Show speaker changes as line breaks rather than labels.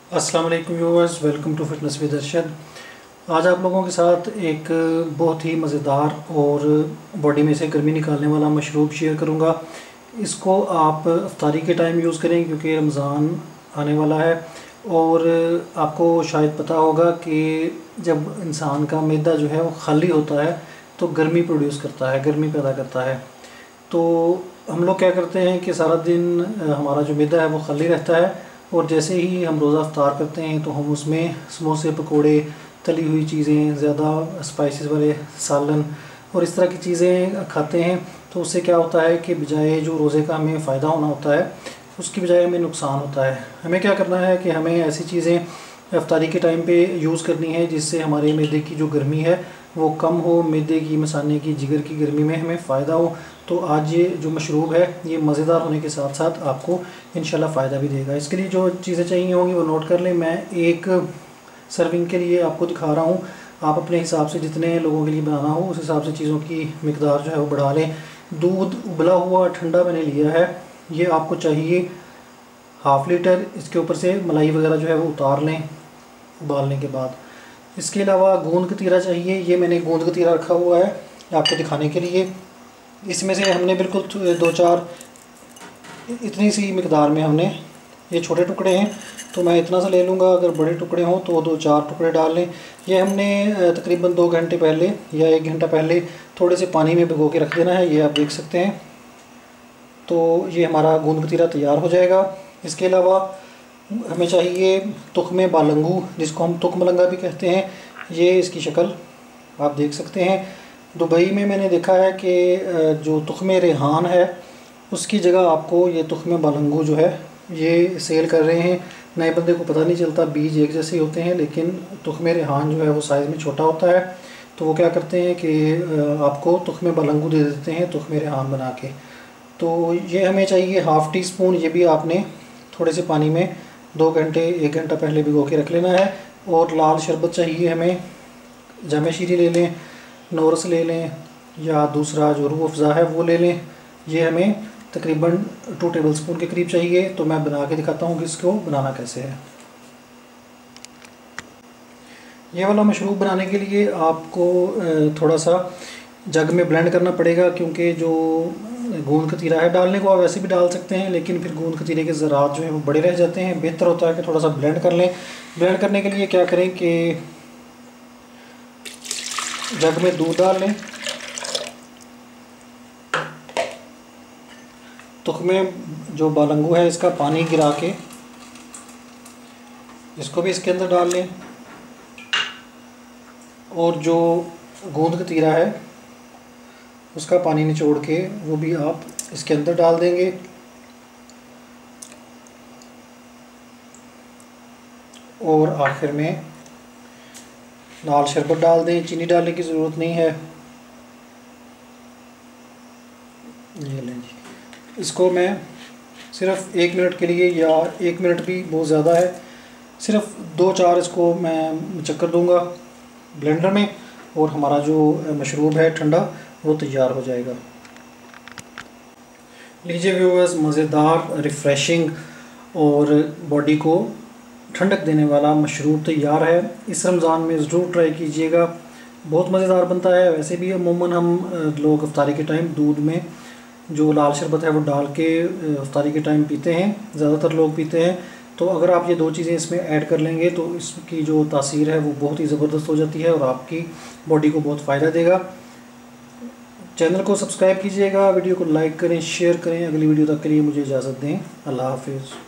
अस्सलाम वालेकुम viewers, welcome to fitness with Arshad. आज आप लोगों के साथ एक बहुत ही मज़ेदार और बॉडी में से गर्मी निकालने वाला मशरूब शेयर करूंगा। इसको आप इफ्तारी के टाइम यूज़ करें क्योंकि रमज़ान आने वाला है। और आपको शायद पता होगा कि जब इंसान का मैदा जो है वो खाली होता है तो गर्मी प्रोड्यूस करता है, गर्मी पैदा करता है। तो हम लोग क्या करते हैं कि सारा दिन हमारा जो मैदा है वो खाली रहता है, और जैसे ही हम रोज़ा इफ्तार करते हैं तो हम उसमें समोसे, पकोड़े, तली हुई चीज़ें, ज़्यादा स्पाइसेस वाले सालन और इस तरह की चीज़ें खाते हैं। तो उससे क्या होता है कि बजाय जो रोज़े का हमें फ़ायदा होना होता है उसकी बजाय हमें नुकसान होता है। हमें क्या करना है कि हमें ऐसी चीज़ें इफ्तारी के टाइम पे यूज़ करनी है जिससे हमारे मैदे की जो गर्मी है वो कम हो, मैदे की, मसाने की, जिगर की गर्मी में हमें फ़ायदा हो। तो आज ये जो मशरूब है ये मज़ेदार होने के साथ साथ आपको इंशाल्लाह फ़ायदा भी देगा। इसके लिए जो चीज़ें चाहिए होंगी वो नोट कर लें। मैं एक सर्विंग के लिए आपको दिखा रहा हूँ, आप अपने हिसाब से जितने लोगों के लिए बनाना हो उस हिसाब से चीज़ों की मिकदार जो है वो बढ़ा लें। दूध उबला हुआ ठंडा मैंने लिया है, ये आपको चाहिए हाफ़ लीटर। इसके ऊपर से मलाई वगैरह जो है वो उतार लें उबालने के बाद। इसके अलावा गोंद कतीरा चाहिए, ये मैंने गोंद कतीरा रखा हुआ है आपको दिखाने के लिए। इसमें से हमने बिल्कुल दो चार इतनी सी मिकदार में हमने, ये छोटे टुकड़े हैं तो मैं इतना सा ले लूँगा, अगर बड़े टुकड़े हों तो दो चार टुकड़े डाल लें। ये हमने तकरीबन 2 घंटे पहले या 1 घंटा पहले थोड़े से पानी में भिगो के रख देना है, ये आप देख सकते हैं। तो ये हमारा गोंद कतीरा तैयार हो जाएगा। इसके अलावा हमें चाहिए तुख्मे बालंगू, जिसको हम तुख्मलंगा भी कहते हैं। ये इसकी शक्ल आप देख सकते हैं। दुबई में मैंने देखा है कि जो तुख्मे रेहान है उसकी जगह आपको ये तुख्मे बालंगू जो है ये सेल कर रहे हैं। नए बंदे को पता नहीं चलता, बीज एक जैसे होते हैं, लेकिन तुख्मे रेहान जो है वो साइज़ में छोटा होता है। तो वो क्या करते हैं कि आपको तुख्मे बालंगू दे देते हैं तुख्मे रेहान बना के। तो ये हमें चाहिए हाफ़ टी स्पून, ये भी आपने थोड़े से पानी में 2 घंटे 1 घंटा पहले भिगो के रख लेना है। और लाल शरबत चाहिए हमें, जामे शीरी ले लें, नोरस ले लें, या दूसरा जो रूह अफ़ज़ा है वो ले लें। ये हमें तकरीबन 2 टेबलस्पून के करीब चाहिए। तो मैं बना के दिखाता हूँ कि इसको बनाना कैसे है। ये वाला मशरूब बनाने के लिए आपको थोड़ा सा जग में ब्लेंड करना पड़ेगा, क्योंकि जो गोंद कतीरा है, डालने को आप वैसे भी डाल सकते हैं लेकिन फिर गोंद कतीरे के ज़रात जो है वो बड़े रह जाते हैं। बेहतर होता है कि थोड़ा सा ब्लेंड कर लें। ब्लेंड करने के लिए क्या करें कि जग में दूध डाल लें, तुख्मे जो बालंगू है इसका पानी गिरा के इसको भी इसके अंदर डाल लें, और जो गोंद कतीरा है उसका पानी निचोड़ के वो भी आप इसके अंदर डाल देंगे। और आखिर में लाल शरबत डाल दें, चीनी डालने की ज़रूरत नहीं है। ये लें जी, इसको मैं सिर्फ 1 मिनट के लिए, या 1 मिनट भी बहुत ज़्यादा है, सिर्फ 2-4 इसको मैं चक्कर दूंगा ब्लेंडर में, और हमारा जो मशरूब है ठंडा वो तैयार हो जाएगा। लीजिए व्यूअर्स, मज़ेदार, रिफ़्रेशिंग और बॉडी को ठंडक देने वाला मशरूब तैयार है। इस रमज़ान में ज़रूर ट्राई कीजिएगा, बहुत मज़ेदार बनता है। वैसे भी अमूमन हम लोग इफ्तारी के टाइम दूध में जो लाल शरबत है वो डाल के इफ्तारी के टाइम पीते हैं, ज़्यादातर लोग पीते हैं। तो अगर आप ये 2 चीज़ें इसमें ऐड कर लेंगे तो इसकी जो तासीर है वो बहुत ही ज़बरदस्त हो जाती है और आपकी बॉडी को बहुत फ़ायदा देगा। चैनल को सब्सक्राइब कीजिएगा, वीडियो को लाइक करें, शेयर करें। अगली वीडियो तक के लिए मुझे इजाज़त दें। अल्लाह हाफिज़।